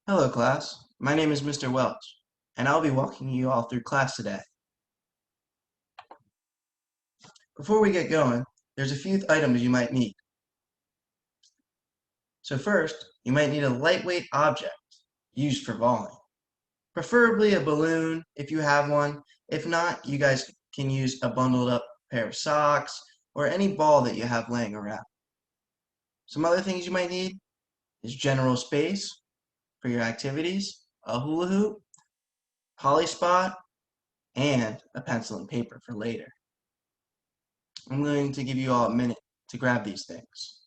Hello class, my name is Mr. Welch, and I'll be walking you all through class today. Before we get going, there's a few items you might need. So first, you might need a lightweight object used for volleying. Preferably a balloon if you have one. If not, you guys can use a bundled up pair of socks or any ball that you have laying around. Some other things you might need is general space for your activities, a hula hoop, poly spot, and a pencil and paper for later. I'm going to give you all a minute to grab these things.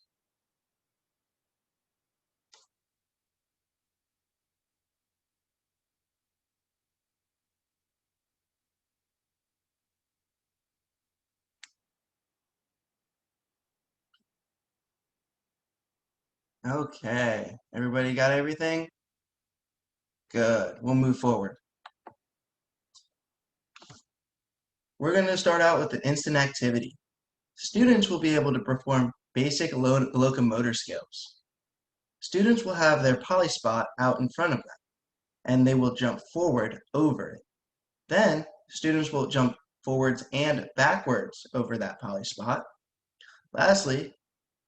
Okay, everybody got everything? Good, we'll move forward. We're going to start out with the instant activity. Students will be able to perform basic locomotor skills. Students will have their poly spot out in front of them, and they will jump forward over it. Then, students will jump forwards and backwards over that poly spot. Lastly,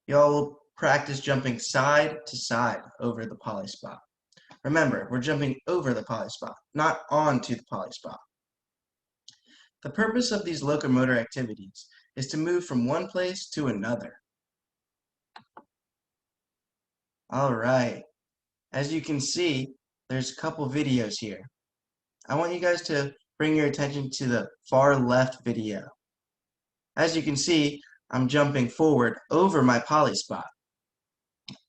y'all will practice jumping side to side over the poly spot. Remember, we're jumping over the poly spot, not onto the poly spot. The purpose of these locomotor activities is to move from one place to another. All right, as you can see, there's a couple videos here. I want you guys to bring your attention to the far left video. As you can see, I'm jumping forward over my poly spot.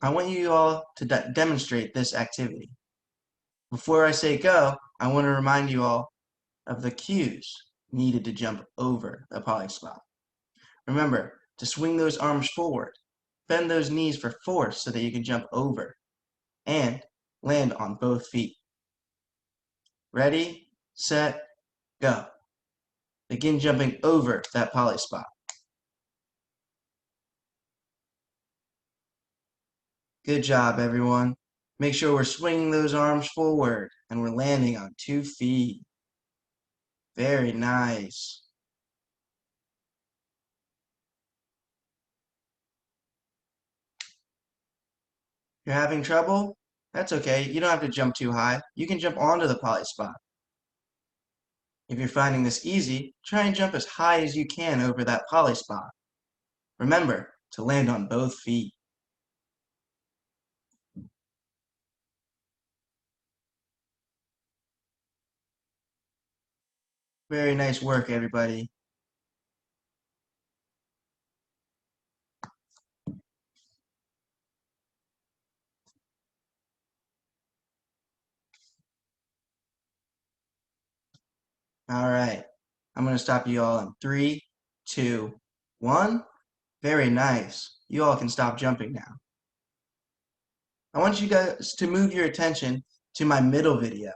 I want you all to demonstrate this activity. Before I say go, I want to remind you all of the cues needed to jump over the poly spot. Remember to swing those arms forward, bend those knees for force so that you can jump over, and land on both feet. Ready, set, go. Begin jumping over that poly spot. Good job, everyone. Make sure we're swinging those arms forward and we're landing on 2 feet. Very nice. If you're having trouble, that's okay. You don't have to jump too high. You can jump onto the poly spot. If you're finding this easy, try and jump as high as you can over that poly spot. Remember to land on both feet. Very nice work, everybody. All right, I'm going to stop you all in 3, 2, 1. Very nice. You all can stop jumping now. I want you guys to move your attention to my middle video,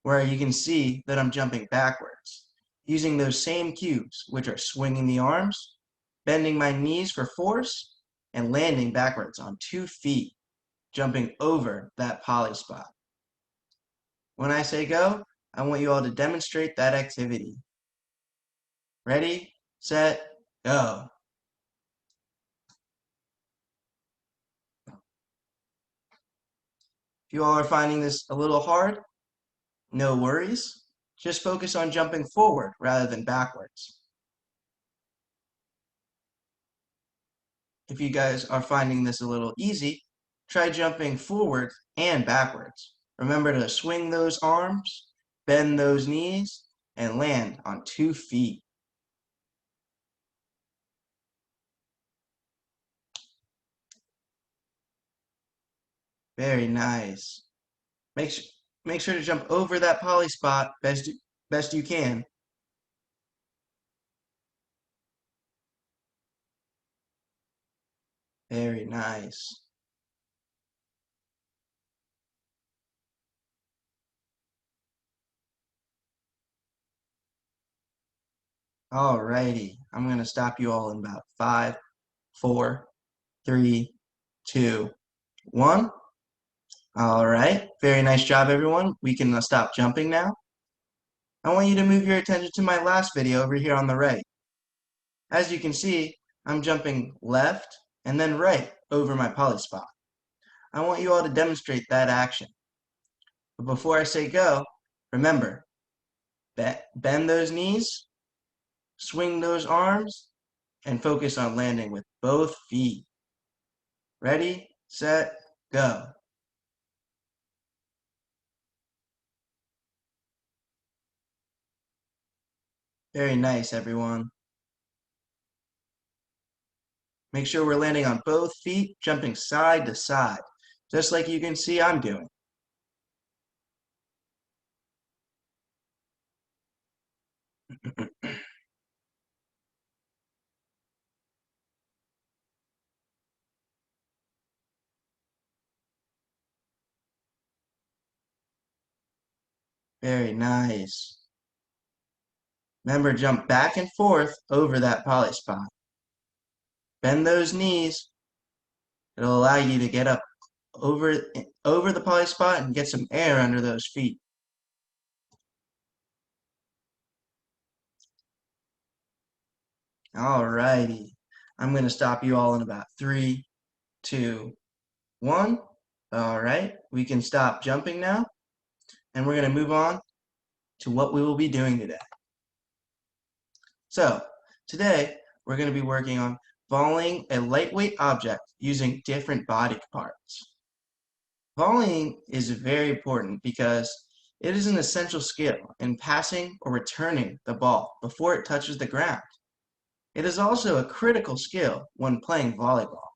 where you can see that I'm jumping backwards, using those same cues, which are swinging the arms, bending my knees for force, and landing backwards on 2 feet, jumping over that poly spot. When I say go, I want you all to demonstrate that activity. Ready, set, go. If you all are finding this a little hard, no worries. Just focus on jumping forward rather than backwards. If you guys are finding this a little easy, try jumping forward and backwards. Remember to swing those arms, bend those knees, and land on 2 feet. Very nice. Make sure to jump over that poly spot best you can. Very nice. Alrighty, I'm going to stop you all in about 5, 4, 3, 2, 1. All right, very nice job, everyone. We can stop jumping now. I want you to move your attention to my last video over here on the right. As you can see, I'm jumping left and then right over my poly spot. I want you all to demonstrate that action. But before I say go, remember, bend those knees, swing those arms, and focus on landing with both feet. Ready, set, go. Very nice, everyone. Make sure we're landing on both feet, jumping side to side, just like you can see I'm doing. Very nice. Remember, jump back and forth over that poly spot. Bend those knees. It'll allow you to get up over the poly spot and get some air under those feet. All righty. I'm going to stop you all in about 3, 2, 1. All right, we can stop jumping now, and we're going to move on to what we will be doing today. So, today we're going to be working on volleying a lightweight object using different body parts. Volleying is very important because it is an essential skill in passing or returning the ball before it touches the ground. It is also a critical skill when playing volleyball.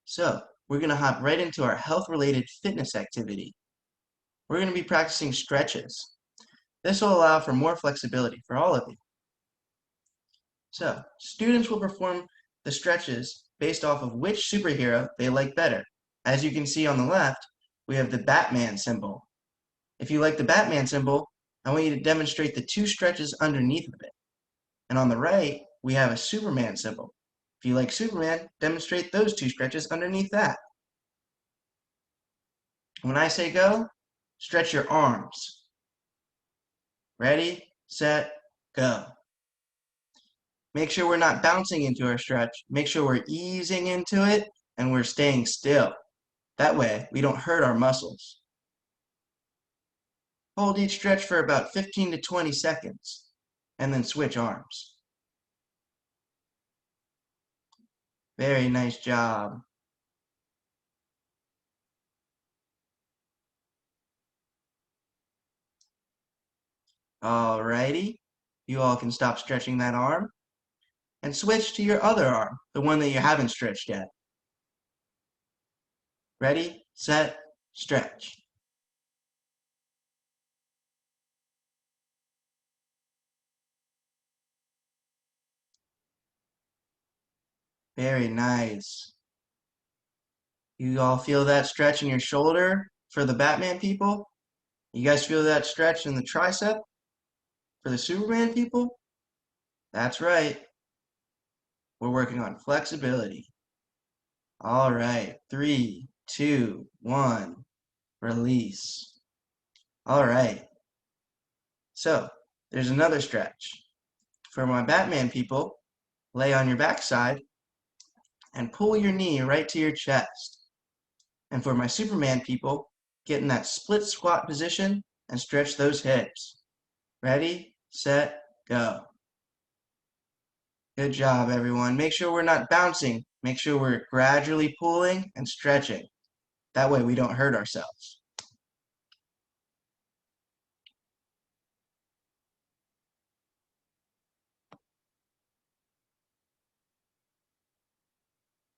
So, we're going to hop right into our health-related fitness activity. We're going to be practicing stretches. This will allow for more flexibility for all of you. So, students will perform the stretches based off of which superhero they like better. As you can see on the left, we have the Batman symbol. If you like the Batman symbol, I want you to demonstrate the 2 stretches underneath of it. And on the right, we have a Superman symbol. If you like Superman, demonstrate those 2 stretches underneath that. When I say go, stretch your arms. Ready, set, go. Make sure we're not bouncing into our stretch. Make sure we're easing into it and we're staying still. That way, we don't hurt our muscles. Hold each stretch for about 15 to 20 seconds, and then switch arms. Very nice job. Alrighty, you all can stop stretching that arm, and switch to your other arm, the one that you haven't stretched yet. Ready, set, stretch. Very nice. You all feel that stretch in your shoulder for the Batman people? You guys feel that stretch in the tricep for the Superman people? That's right. We're working on flexibility. All right, 3, 2, 1, release. All right. So there's another stretch. For my Batman people, lay on your backside and pull your knee right to your chest. And for my Superman people, get in that split squat position and stretch those hips. Ready, set, go. Good job, everyone. Make sure we're not bouncing. Make sure we're gradually pulling and stretching. That way we don't hurt ourselves.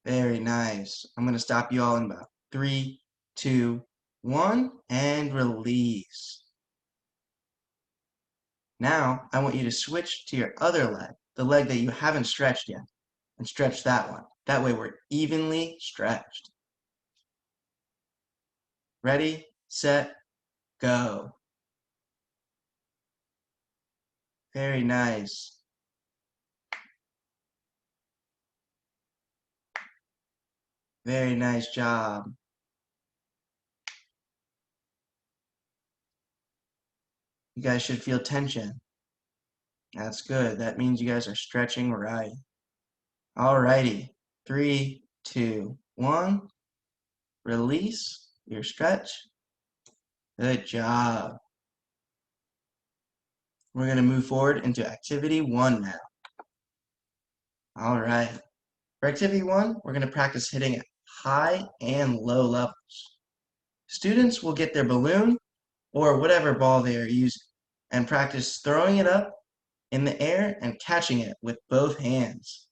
Very nice. I'm going to stop you all in about 3, 2, 1, and release. Now, I want you to switch to your other leg, the leg that you haven't stretched yet, and stretch that one. That way we're evenly stretched. Ready, set, go. Very nice. Very nice job. You guys should feel tension. That's good. That means you guys are stretching right. Alrighty. 3, 2, 1. Release your stretch. Good job. We're going to move forward into activity 1 now. All right. For activity 1, we're going to practice hitting at high and low levels. Students will get their balloon or whatever ball they are using and practice throwing it up in the air and catching it with both hands.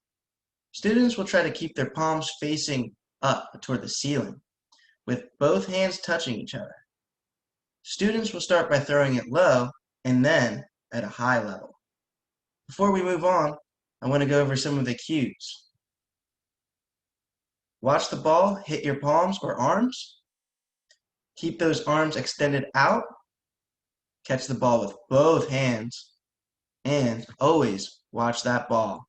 Students will try to keep their palms facing up toward the ceiling, with both hands touching each other. Students will start by throwing it low and then at a high level. Before we move on, I want to go over some of the cues. Watch the ball hit your palms or arms. Keep those arms extended out. Catch the ball with both hands. And always watch that ball.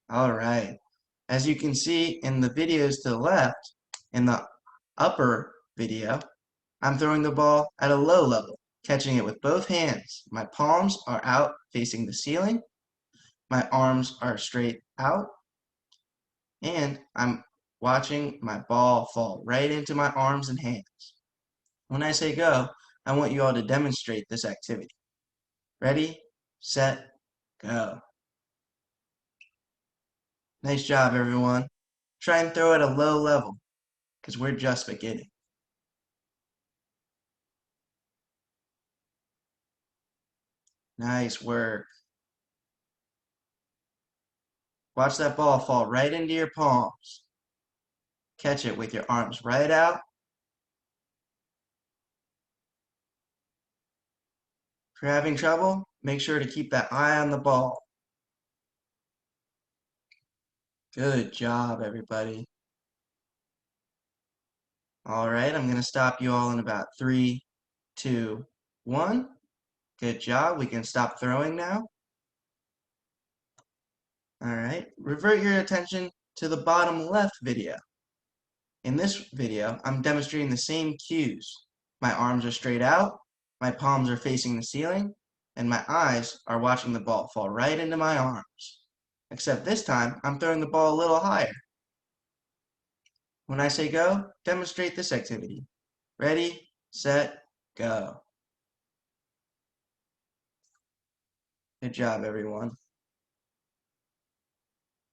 All right. As you can see in the videos to the left, in the upper video, I'm throwing the ball at a low level, catching it with both hands. My palms are out facing the ceiling. My arms are straight out. And I'm watching my ball fall right into my arms and hands. When I say go, I want you all to demonstrate this activity. Ready, set, go. Nice job, everyone. Try and throw at a low level, because we're just beginning. Nice work. Watch that ball fall right into your palms. Catch it with your arms right out. If you're having trouble, make sure to keep that eye on the ball. Good job, everybody. All right, I'm going to stop you all in about 3, 2, 1. Good job. We can stop throwing now. All right, revert your attention to the bottom left video. In this video, I'm demonstrating the same cues. My arms are straight out, my palms are facing the ceiling, and my eyes are watching the ball fall right into my arms. Except this time, I'm throwing the ball a little higher. When I say go, demonstrate this activity. Ready, set, go. Good job, everyone.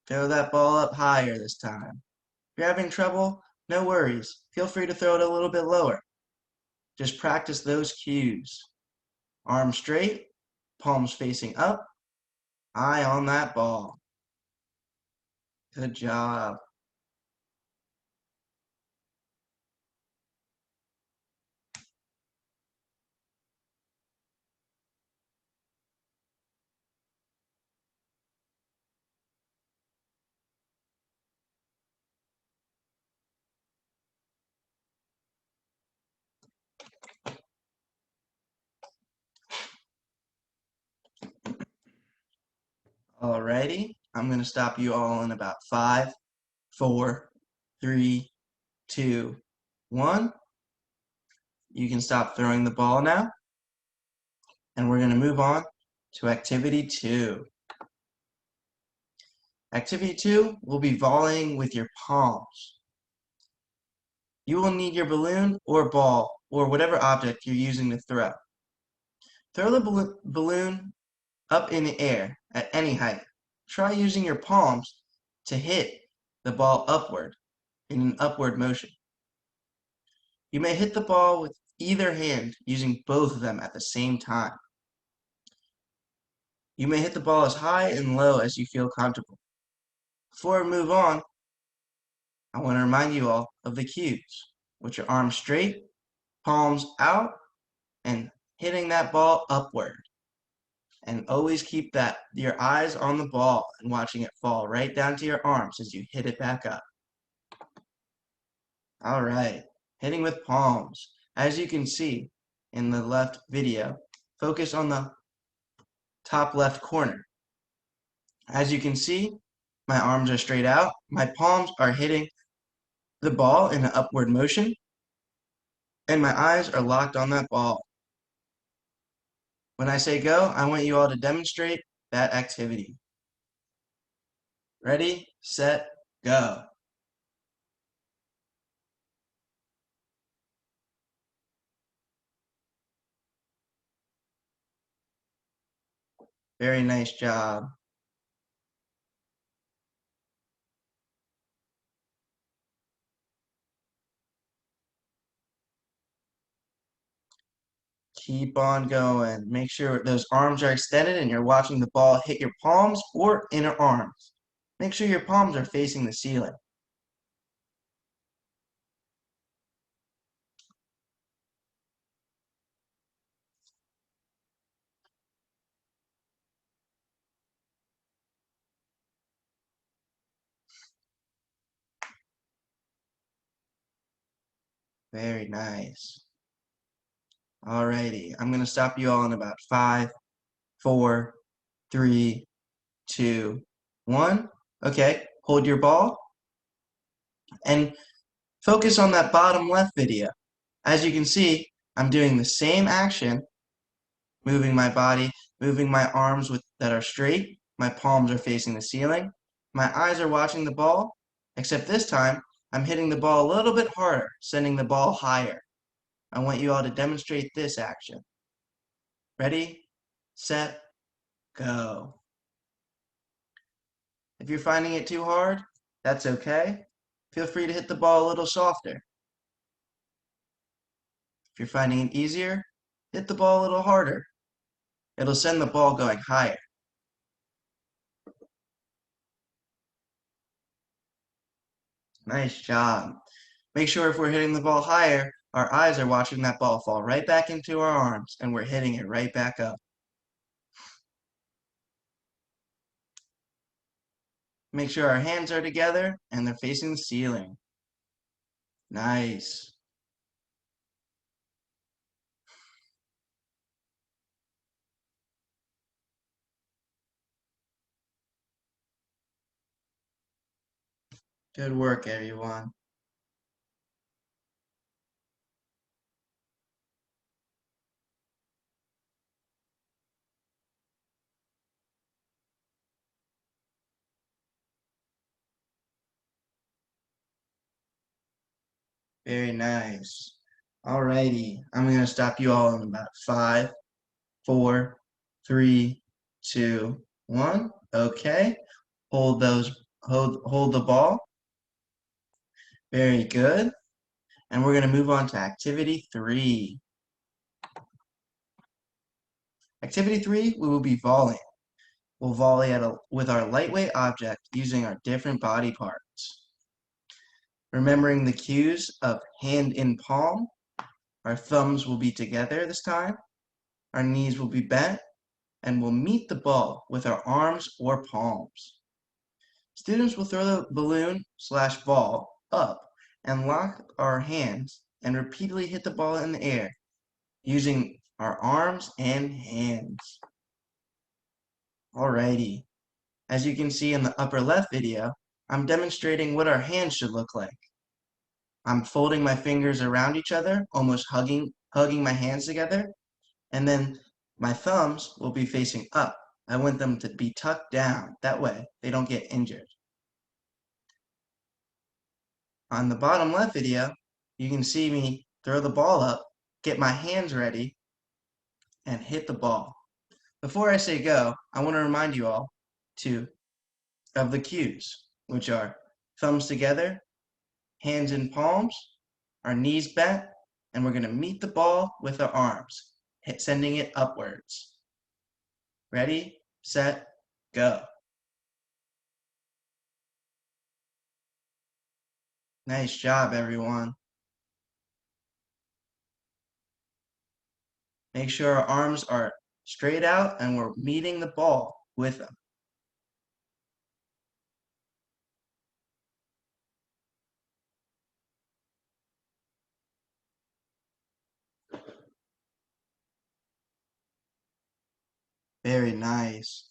Throw that ball up higher this time. If you're having trouble, no worries. Feel free to throw it a little bit lower. Just practice those cues. Arms straight, palms facing up, eye on that ball. Good job. Alrighty, I'm going to stop you all in about 5, 4, 3, 2, 1. You can stop throwing the ball now. And we're going to move on to activity 2. Activity 2 will be volleying with your palms. You will need your balloon or ball or whatever object you're using to throw. Throw the balloon up in the air at any height. Try using your palms to hit the ball upward in an upward motion. You may hit the ball with either hand using both of them at the same time. You may hit the ball as high and low as you feel comfortable. Before we move on, I want to remind you all of the cues, which are arms straight, palms out, and hitting that ball upward. And always keep your eyes on the ball and watching it fall right down to your arms as you hit it back up. All right, hitting with palms. As you can see in the left video, focus on the top left corner. As you can see, My arms are straight out. My palms are hitting the ball in an upward motion, and my eyes are locked on that ball. When I say go, I want you all to demonstrate that activity. Ready, set, go. Very nice job. Keep on going. Make sure those arms are extended and you're watching the ball hit your palms or inner arms. Make sure your palms are facing the ceiling. Very nice. Alrighty, I'm going to stop you all in about 5, 4, 3, 2, 1. Okay, hold your ball and focus on that bottom left video. As you can see, I'm doing the same action, moving my body, moving my arms that are straight. My palms are facing the ceiling. My eyes are watching the ball, except this time, I'm hitting the ball a little bit harder, sending the ball higher. I want you all to demonstrate this action. Ready, set, go. If you're finding it too hard, that's okay. Feel free to hit the ball a little softer. If you're finding it easier, hit the ball a little harder. It'll send the ball going higher. Nice job. Make sure if we're hitting the ball higher, our eyes are watching that ball fall right back into our arms and we're hitting it right back up. Make sure our hands are together and they're facing the ceiling. Nice. Good work, everyone. Very nice. Alrighty, I'm going to stop you all in about 5, 4, 3, 2, 1. Okay. Hold the ball. Very good. And we're going to move on to activity 3. Activity 3, we will be volleying. We'll volley with our lightweight object using our different body parts. Remembering the cues of hand in palm, our thumbs will be together this time, our knees will be bent, and we'll meet the ball with our arms or palms. Students will throw the balloon/ball up and lock our hands and repeatedly hit the ball in the air using our arms and hands. Alrighty. As you can see in the upper left video, I'm demonstrating what our hands should look like. I'm folding my fingers around each other, almost hugging my hands together, and then my thumbs will be facing up. I want them to be tucked down. That way, they don't get injured. On the bottom left video, you can see me throw the ball up, get my hands ready, and hit the ball. Before I say go, I want to remind you all of the cues, which are thumbs together, hands in palms, our knees bent, and we're going to meet the ball with our arms, sending it upwards. Ready, set, go. Nice job, everyone. Make sure our arms are straight out and we're meeting the ball with them. Very nice.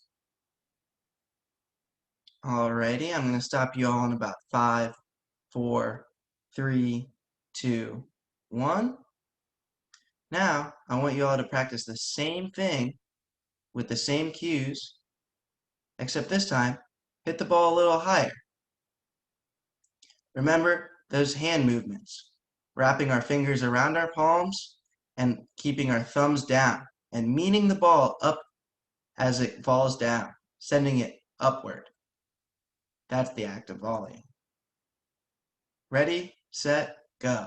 Alrighty, I'm going to stop you all in about 5, 4, 3, 2, 1. Now, I want you all to practice the same thing with the same cues, except this time, hit the ball a little higher. Remember those hand movements, wrapping our fingers around our palms and keeping our thumbs down and meeting the ball up as it falls down, sending it upward. That's the act of volleying. Ready, set, go.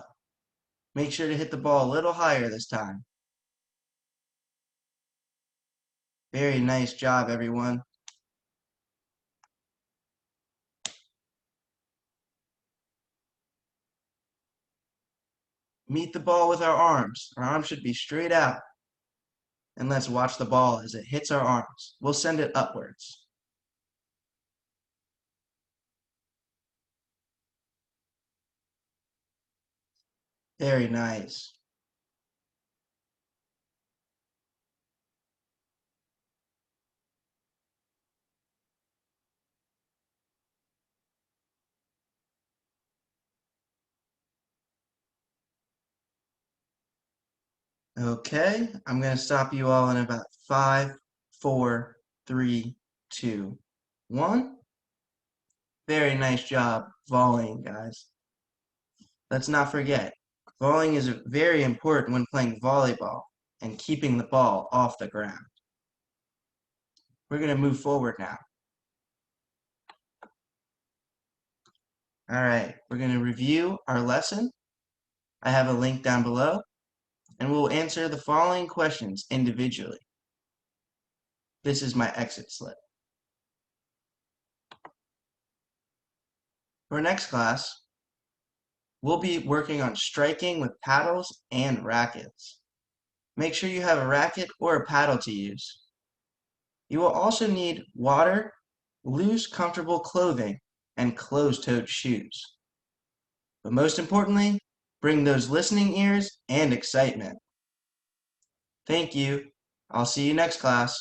Make sure to hit the ball a little higher this time. Very nice job, everyone. Meet the ball with our arms. Our arms should be straight out. And let's watch the ball as it hits our arms. We'll send it upwards. Very nice. Okay, I'm going to stop you all in about 5, 4, 3, 2, 1. Very nice job volleying, guys. Let's not forget, volleying is very important when playing volleyball and keeping the ball off the ground. We're going to move forward now. All right, we're going to review our lesson. I have a link down below, and we'll answer the following questions individually. This is my exit slip. For next class, we'll be working on striking with paddles and rackets. Make sure you have a racket or a paddle to use. You will also need water, loose, comfortable clothing, and closed-toed shoes. But most importantly, bring those listening ears and excitement. Thank you. I'll see you next class.